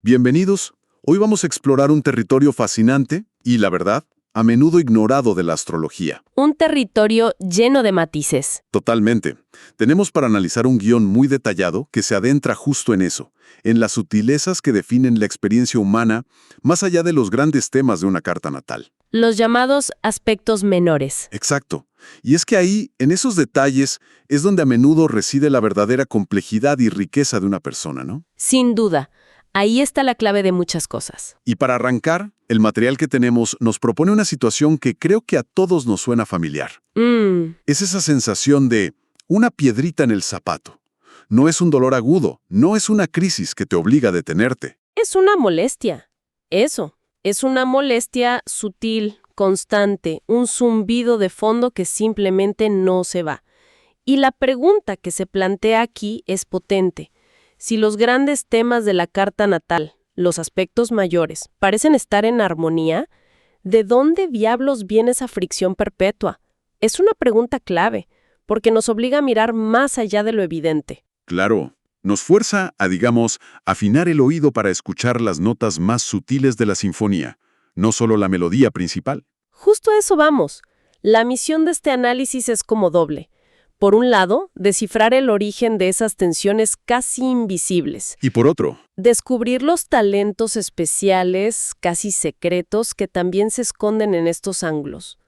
Bienvenidos. Hoy vamos a explorar un territorio fascinante y, la verdad, a menudo ignorado de la astrología. Un territorio lleno de matices. Totalmente. Tenemos para analizar un guión muy detallado que se adentra justo en eso, en las sutilezas que definen la experiencia humana, más allá de los grandes temas de una carta natal. Los llamados aspectos menores. Exacto. Y es que ahí, en esos detalles, es donde a menudo reside la verdadera complejidad y riqueza de una persona, ¿no? Sin duda. Ahí está la clave de muchas cosas. Y para arrancar, el material que tenemos nos propone una situación que creo que a todos nos suena familiar. Es esa sensación de una piedrita en el zapato. No es un dolor agudo, no es una crisis que te obliga a detenerte. Es una molestia. Eso. Es una molestia sutil, constante, un zumbido de fondo que simplemente no se va. Y la pregunta que se plantea aquí es potente. Si los grandes temas de la carta natal, los aspectos mayores, parecen estar en armonía, ¿de dónde diablos viene esa fricción perpetua? Es una pregunta clave, porque nos obliga a mirar más allá de lo evidente. Claro, nos fuerza a, digamos, afinar el oído para escuchar las notas más sutiles de la sinfonía, no solo la melodía principal. Justo a eso vamos. La misión de este análisis es como doble. Por un lado, descifrar el origen de esas tensiones casi invisibles. Y por otro, Descubrir los talentos especiales, casi secretos, que también se esconden en estos ángulos.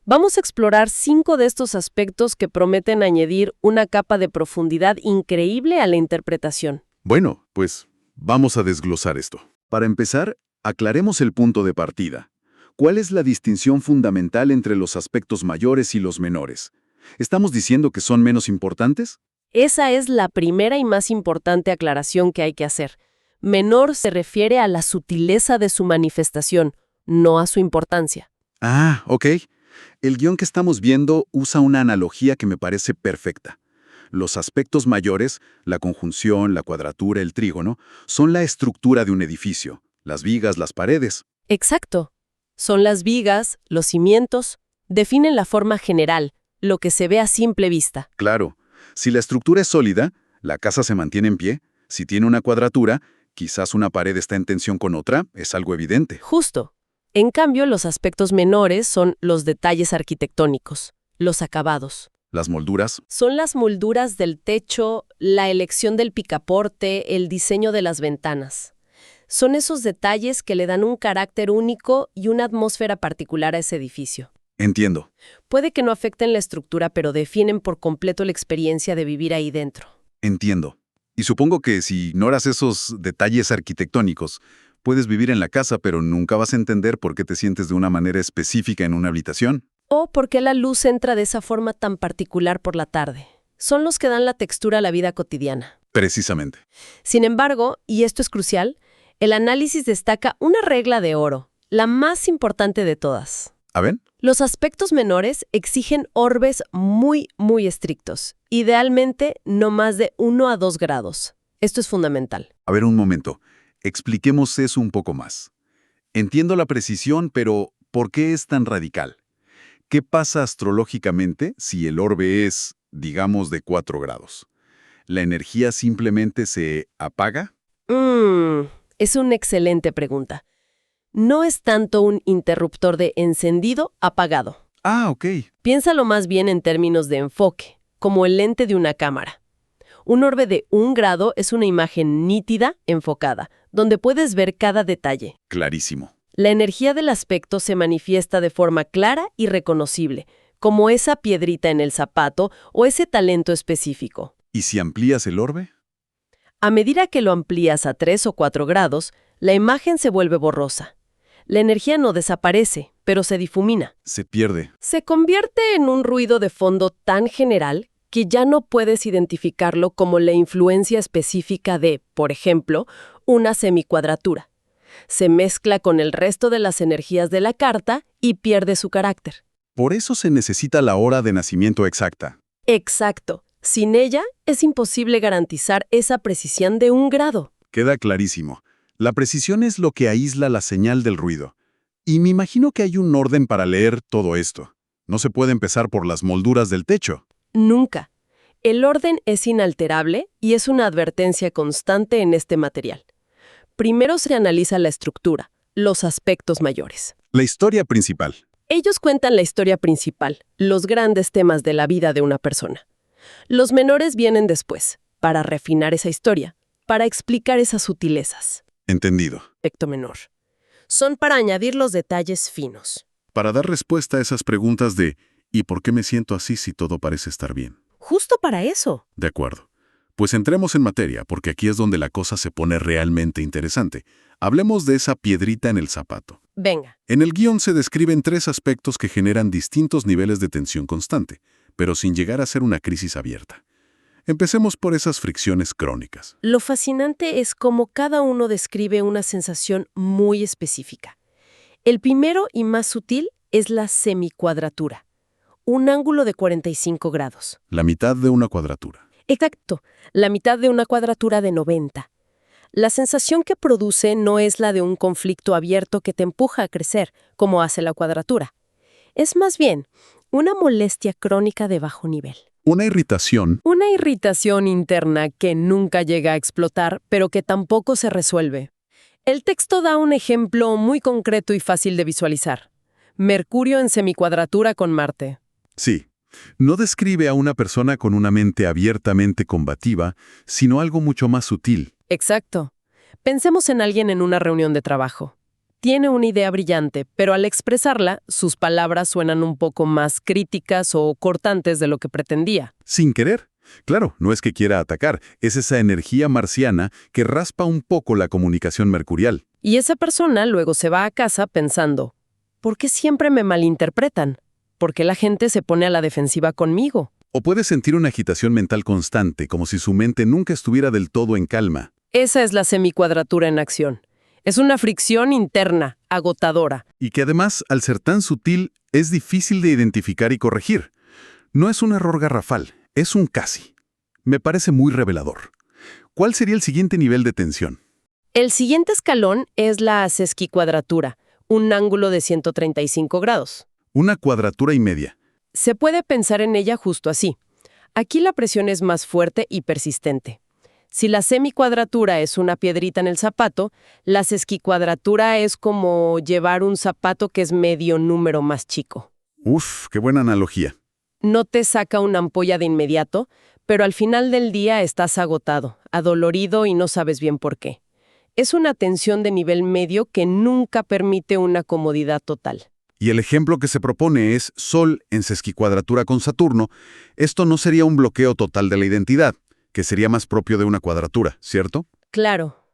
Vamos a explorar 5 de estos aspectos que prometen añadir una capa de profundidad increíble a la interpretación. bueno, pues vamos a desglosar esto. Para empezar, aclaremos el punto de partida. ¿Cuál es la distinción fundamental entre los aspectos mayores y los menores? ¿Estamos diciendo que son menos importantes? Esa es la primera y más importante aclaración que hay que hacer. Menor se refiere a la sutileza de su manifestación, no a su importancia. Ah, ok. El guión que estamos viendo usa una analogía que me parece perfecta. Los aspectos mayores, la conjunción, la cuadratura, el trígono, son la estructura de un edificio, las vigas, las paredes. Exacto. Son las vigas, los cimientos, definen la forma general, lo que se ve a simple vista. Claro, si la estructura es sólida, la casa se mantiene en pie. Si tiene una cuadratura, quizás una pared está en tensión con otra, es algo evidente. Justo. En cambio, los aspectos menores son los detalles arquitectónicos, los acabados. Las molduras, Son las molduras del techo, la elección del picaporte, el diseño de las ventanas. Son esos detalles que le dan un carácter único y una atmósfera particular a ese edificio. entiendo. Puede que no afecten la estructura, pero definen por completo la experiencia de vivir ahí dentro. Entiendo. Y supongo que si ignoras esos detalles arquitectónicos, puedes vivir en la casa, pero nunca vas a entender por qué te sientes de una manera específica en una habitación. O por qué la luz entra de esa forma tan particular por la tarde. Son los que dan la textura a la vida cotidiana. Precisamente. Sin embargo, y esto es crucial, el análisis destaca una regla de oro, la más importante de todas. ¿A ver? Los aspectos menores exigen orbes muy, muy estrictos, idealmente no más de 1 a 2 grados. Esto es fundamental. A ver un momento. Expliquemos eso un poco más. Entiendo la precisión, pero ¿por qué es tan radical? ¿Qué pasa astrológicamente si el orbe es, digamos, de 4 grados? ¿La energía simplemente se apaga? Es una excelente pregunta. No es tanto un interruptor de encendido-apagado. Ah, ok. Piénsalo más bien en términos de enfoque, como el lente de una cámara. Un orbe de 1 grado es una imagen nítida, enfocada, donde puedes ver cada detalle. Clarísimo. La energía del aspecto se manifiesta de forma clara y reconocible, como esa piedrita en el zapato o ese talento específico. ¿Y si amplías el orbe? A medida que lo amplías a 3 o 4 grados, la imagen se vuelve borrosa. La energía no desaparece, pero se difumina. Se pierde. Se convierte en un ruido de fondo tan general que ya no puedes identificarlo como la influencia específica de, por ejemplo, una semicuadratura. Se mezcla con el resto de las energías de la carta y pierde su carácter. Por eso se necesita la hora de nacimiento exacta. Exacto. Sin ella, es imposible garantizar esa precisión de 1 grado. Queda clarísimo. La precisión es lo que aísla la señal del ruido. Y me imagino que hay un orden para leer todo esto. No se puede empezar por las molduras del techo. Nunca. El orden es inalterable y es una advertencia constante en este material. Primero se analiza la estructura, los aspectos mayores. La historia principal. Ellos cuentan la historia principal, los grandes temas de la vida de una persona. Los menores vienen después, para refinar esa historia, para explicar esas sutilezas. Entendido. Aspecto menor. Son para añadir los detalles finos. Para dar respuesta a esas preguntas de ¿y por qué me siento así si todo parece estar bien? Justo para eso. De acuerdo. Pues entremos en materia, porque aquí es donde la cosa se pone realmente interesante. Hablemos de esa piedrita en el zapato. Venga. En el guión se describen 3 aspectos que generan distintos niveles de tensión constante, pero sin llegar a ser una crisis abierta. Empecemos por esas fricciones crónicas. Lo fascinante es cómo cada uno describe una sensación muy específica. El primero y más sutil es la semicuadratura, un ángulo de 45 grados. La mitad de una cuadratura. Exacto, la mitad de una cuadratura de 90. La sensación que produce no es la de un conflicto abierto que te empuja a crecer, como hace la cuadratura. Es más bien una molestia crónica de bajo nivel. Una irritación. Una irritación interna que nunca llega a explotar, pero que tampoco se resuelve. El texto da un ejemplo muy concreto y fácil de visualizar. Mercurio en semicuadratura con Marte. Sí. No describe a una persona con una mente abiertamente combativa, sino algo mucho más sutil. Exacto. Pensemos en alguien en una reunión de trabajo. Tiene una idea brillante, pero al expresarla, sus palabras suenan un poco más críticas o cortantes de lo que pretendía. Sin querer. Claro, no es que quiera atacar, es esa energía marciana que raspa un poco la comunicación mercurial. Y esa persona luego se va a casa pensando, ¿por qué siempre me malinterpretan? ¿Por qué la gente se pone a la defensiva conmigo? O puede sentir una agitación mental constante, como si su mente nunca estuviera del todo en calma. Esa es la semicuadratura en acción. Es una fricción interna, agotadora. Y que además, al ser tan sutil, es difícil de identificar y corregir. No es un error garrafal, es un casi. Me parece muy revelador. ¿Cuál sería el siguiente nivel de tensión? El siguiente escalón es la sesquicuadratura, un ángulo de 135 grados. Una cuadratura y media. Se puede pensar en ella justo así. Aquí la presión es más fuerte y persistente. Si la semicuadratura es una piedrita en el zapato, la sesquicuadratura es como llevar un zapato que es medio número más chico. Uf, qué buena analogía. No te saca una ampolla de inmediato, pero al final del día estás agotado, adolorido y no sabes bien por qué. Es una tensión de nivel medio que nunca permite una comodidad total. Y el ejemplo que se propone es Sol en sesquicuadratura con Saturno. Esto no sería un bloqueo total de la identidad, que sería más propio de una cuadratura, ¿cierto? Claro.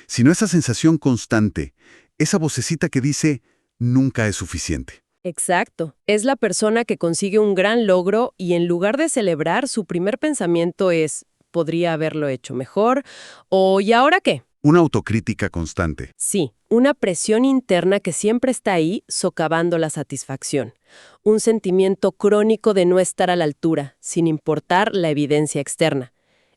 Sino esa sensación constante, esa vocecita que dice, nunca es suficiente. Exacto. Es la persona que consigue un gran logro y en lugar de celebrar, su primer pensamiento es, podría haberlo hecho mejor, o ¿y ahora qué? Una autocrítica constante. Sí, una presión interna que siempre está ahí socavando la satisfacción. Un sentimiento crónico de no estar a la altura, sin importar la evidencia externa.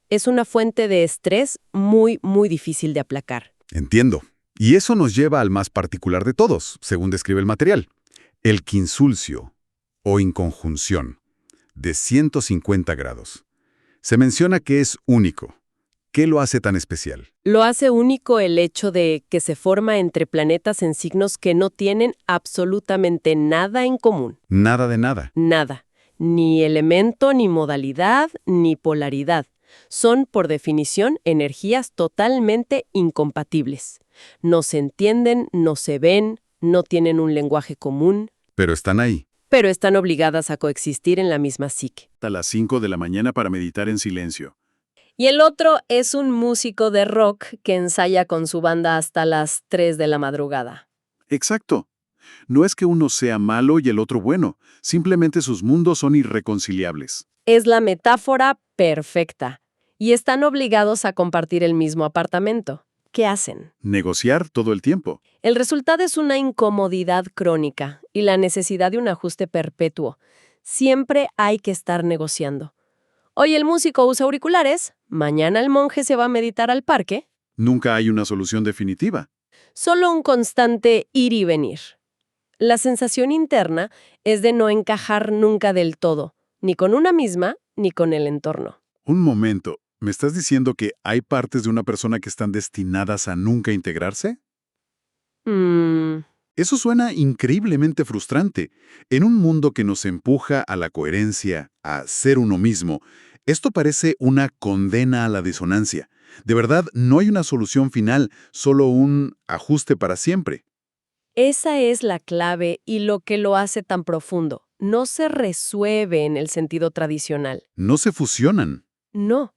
Es una fuente de estrés muy, muy difícil de aplacar. Entiendo. Y eso nos lleva al más particular de todos, según describe el material. El quinsulcio, o inconjunción, de 150 grados. Se menciona que es único. ¿Qué lo hace tan especial? Lo hace único el hecho de que se forma entre planetas en signos que no tienen absolutamente nada en común. Nada de nada. Nada. Ni elemento, ni modalidad, ni polaridad. Son, por definición, energías totalmente incompatibles. No se entienden, no se ven, no tienen un lenguaje común, Pero están ahí. pero están obligadas a coexistir en la misma psique. A las 5 de la mañana para meditar en silencio. Y el otro es un músico de rock que ensaya con su banda hasta las 3 de la madrugada. Exacto. No es que uno sea malo y el otro bueno, simplemente sus mundos son irreconciliables. Es la metáfora perfecta. Y están obligados a compartir el mismo apartamento. ¿Qué hacen? Negociar todo el tiempo. El resultado es una incomodidad crónica y la necesidad de un ajuste perpetuo. Siempre hay que estar negociando. Hoy el músico usa auriculares, mañana el monje se va a meditar al parque. Nunca hay una solución definitiva. Solo un constante ir y venir. La sensación interna es de no encajar nunca del todo, ni con una misma, ni con el entorno. Un momento. ¿Me estás diciendo que hay partes de una persona que están destinadas a nunca integrarse? Mm, Eso suena increíblemente frustrante. En un mundo que nos empuja a la coherencia, a ser uno mismo, esto parece una condena a la disonancia. De verdad, no hay una solución final, solo un ajuste para siempre. esa es la clave y lo que lo hace tan profundo. No se resuelve en el sentido tradicional. No se fusionan. No.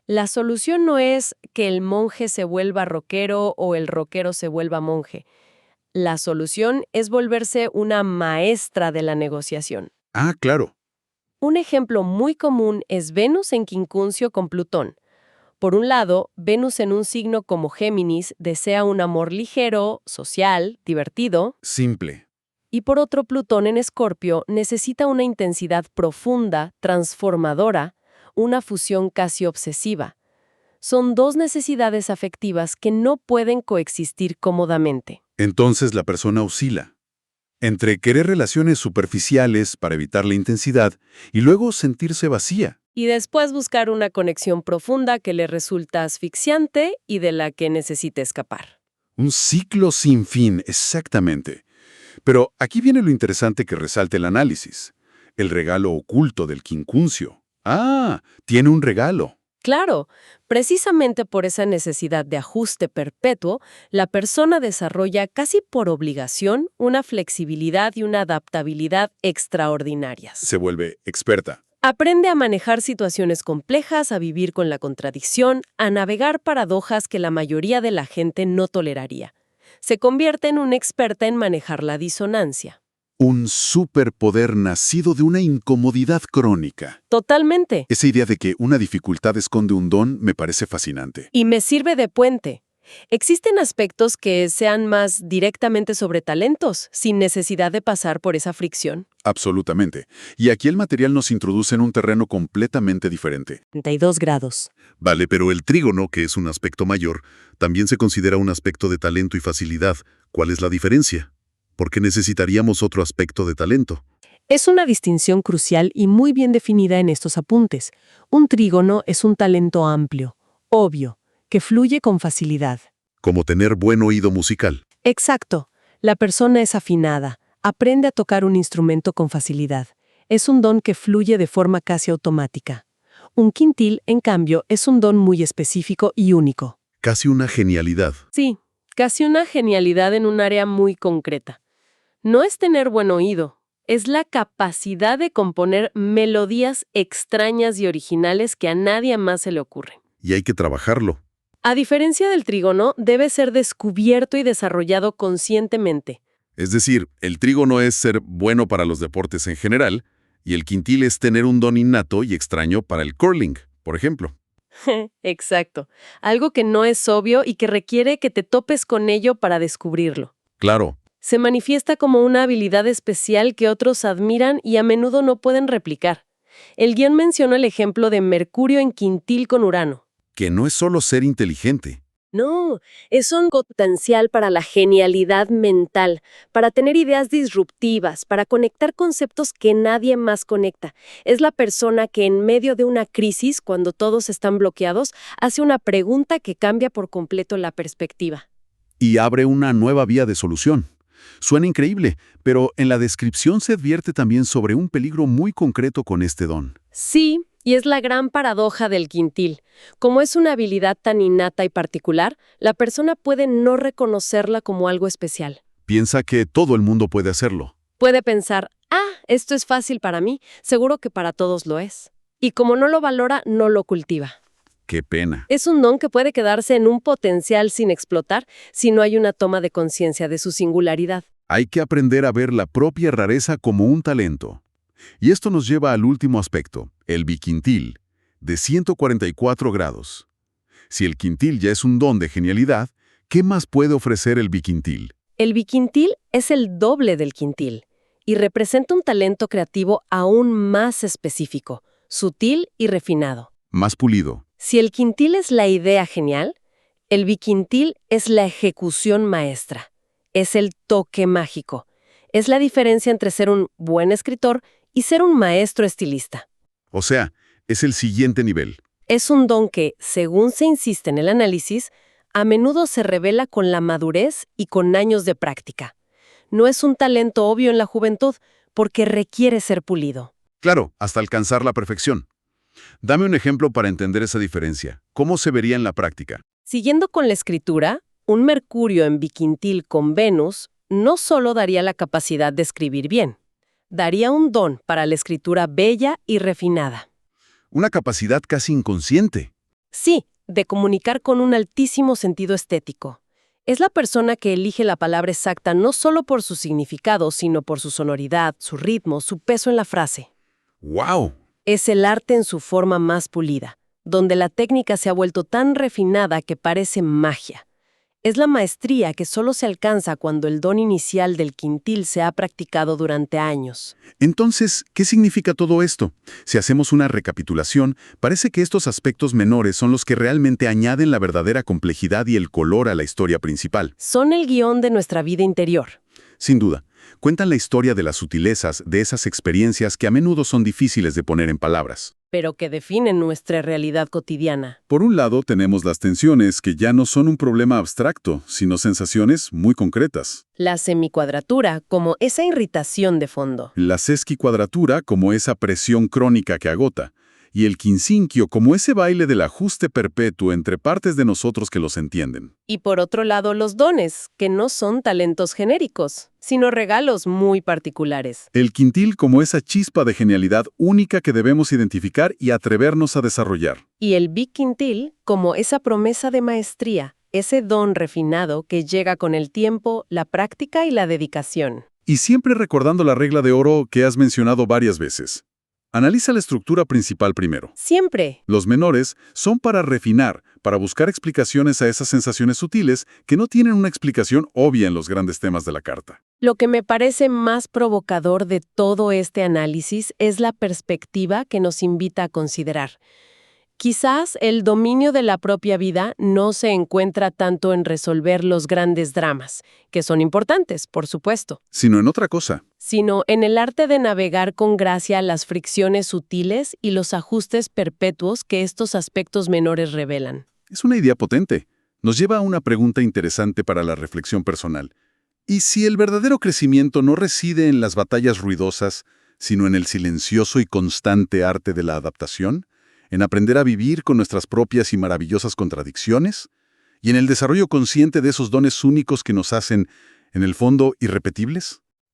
La solución no es que el monje se vuelva rockero o el rockero se vuelva monje. La solución es volverse una maestra de la negociación. Ah, claro. Un ejemplo muy común es Venus en quincuncio con Plutón. Por un lado, Venus en un signo como Géminis desea un amor ligero, social, divertido, Simple. y por otro, Plutón en Escorpio necesita una intensidad profunda, transformadora, una fusión casi obsesiva. Son dos necesidades afectivas que no pueden coexistir cómodamente. Entonces la persona oscila entre querer relaciones superficiales para evitar la intensidad y luego sentirse vacía. Y después buscar una conexión profunda que le resulta asfixiante y de la que necesita escapar. Un ciclo sin fin, exactamente. Pero aquí viene lo interesante que resalta el análisis. El regalo oculto del quincuncio. Ah, tiene un regalo. Claro, precisamente por esa necesidad de ajuste perpetuo, la persona desarrolla casi por obligación una flexibilidad y una adaptabilidad extraordinarias. Se vuelve experta. Aprende a manejar situaciones complejas, a vivir con la contradicción, a navegar paradojas que la mayoría de la gente no toleraría. Se convierte en una experta en manejar la disonancia. Un superpoder nacido de una incomodidad crónica. Totalmente. Esa idea de que una dificultad esconde un don me parece fascinante. Y me sirve de puente. Existen aspectos que sean más directamente sobre talentos, sin necesidad de pasar por esa fricción. Absolutamente. Y aquí el material nos introduce en un terreno completamente diferente. 32 grados. Vale, pero el trígono, que es un aspecto mayor, también se considera un aspecto de talento y facilidad. ¿Cuál es la diferencia? ¿Por qué necesitaríamos otro aspecto de talento? Es una distinción crucial y muy bien definida en estos apuntes. Un trígono es un talento amplio, obvio, que fluye con facilidad. Como tener buen oído musical. Exacto. La persona es afinada, aprende a tocar un instrumento con facilidad. Es un don que fluye de forma casi automática. Un quintil, en cambio, es un don muy específico y único. Casi una genialidad. Sí, casi una genialidad en un área muy concreta. No es tener buen oído, es la capacidad de componer melodías extrañas y originales que a nadie más se le ocurren. Y hay que trabajarlo. A diferencia del trígono, debe ser descubierto y desarrollado conscientemente. Es decir, el trígono es ser bueno para los deportes en general, y el quintil es tener un don innato y extraño para el curling, por ejemplo. Exacto. Algo que no es obvio y que requiere que te topes con ello para descubrirlo. Claro, Se manifiesta como una habilidad especial que otros admiran y a menudo no pueden replicar. El guión menciona el ejemplo de Mercurio en quintil con Urano. que no es solo ser inteligente. No, es un potencial para la genialidad mental, para tener ideas disruptivas, para conectar conceptos que nadie más conecta. Es la persona que en medio de una crisis, cuando todos están bloqueados, hace una pregunta que cambia por completo la perspectiva. Y abre una nueva vía de solución. Suena increíble, pero en la descripción se advierte también sobre un peligro muy concreto con este don. Sí, y es la gran paradoja del quintil. Como es una habilidad tan innata y particular, la persona puede no reconocerla como algo especial. Piensa que todo el mundo puede hacerlo. Puede pensar, esto es fácil para mí, seguro que para todos lo es. Y como no lo valora, no lo cultiva. ¡Qué pena! Es un don que puede quedarse en un potencial sin explotar si no hay una toma de conciencia de su singularidad. Hay que aprender a ver la propia rareza como un talento. Y esto nos lleva al último aspecto, el biquintil, de 144 grados. Si el quintil ya es un don de genialidad, ¿qué más puede ofrecer el biquintil? El biquintil es el doble del quintil y representa un talento creativo aún más específico, sutil y refinado. Más pulido. Si el quintil es la idea genial, el biquintil es la ejecución maestra, es el toque mágico. Es la diferencia entre ser un buen escritor y ser un maestro estilista. O sea, es el siguiente nivel. Es un don que, según se insiste en el análisis, a menudo se revela con la madurez y con años de práctica. No es un talento obvio en la juventud, porque requiere ser pulido. Claro, hasta alcanzar la perfección. Dame un ejemplo para entender esa diferencia. ¿Cómo se vería en la práctica? Siguiendo con la escritura, un Mercurio en biquintil con Venus no solo daría la capacidad de escribir bien, daría un don para la escritura bella y refinada. Una capacidad casi inconsciente. Sí, de comunicar con un altísimo sentido estético. Es la persona que elige la palabra exacta no solo por su significado, sino por su sonoridad, su ritmo, su peso en la frase. ¡Wow! Es el arte en su forma más pulida, donde la técnica se ha vuelto tan refinada que parece magia. Es la maestría que solo se alcanza cuando el don inicial del quintil se ha practicado durante años. Entonces, ¿qué significa todo esto? Si hacemos una recapitulación, parece que estos aspectos menores son los que realmente añaden la verdadera complejidad y el color a la historia principal. Son el guión de nuestra vida interior. Sin duda, cuentan la historia de las sutilezas de esas experiencias que a menudo son difíciles de poner en palabras. Pero que definen nuestra realidad cotidiana. Por un lado, tenemos las tensiones, que ya no son un problema abstracto, sino sensaciones muy concretas. La semicuadratura, como esa irritación de fondo. La sesquicuadratura, como esa presión crónica que agota. Y el quincinquio, como ese baile del ajuste perpetuo entre partes de nosotros que los entienden. Y por otro lado, los dones, que no son talentos genéricos, sino regalos muy particulares. El quintil como esa chispa de genialidad única que debemos identificar y atrevernos a desarrollar. Y el biquintil, como esa promesa de maestría, ese don refinado que llega con el tiempo, la práctica y la dedicación. Y siempre recordando la regla de oro que has mencionado varias veces. Analiza la estructura principal primero. Siempre. Los menores son para refinar, para buscar explicaciones a esas sensaciones sutiles que no tienen una explicación obvia en los grandes temas de la carta. Lo que me parece más provocador de todo este análisis es la perspectiva que nos invita a considerar. Quizás el dominio de la propia vida no se encuentra tanto en resolver los grandes dramas, que son importantes, por supuesto, Sino en otra cosa. sino en el arte de navegar con gracia las fricciones sutiles y los ajustes perpetuos que estos aspectos menores revelan. Es una idea potente. Nos lleva a una pregunta interesante para la reflexión personal. ¿Y si el verdadero crecimiento no reside en las batallas ruidosas, sino en el silencioso y constante arte de la adaptación? ¿En aprender a vivir con nuestras propias y maravillosas contradicciones? ¿Y en el desarrollo consciente de esos dones únicos que nos hacen, en el fondo, irrepetibles?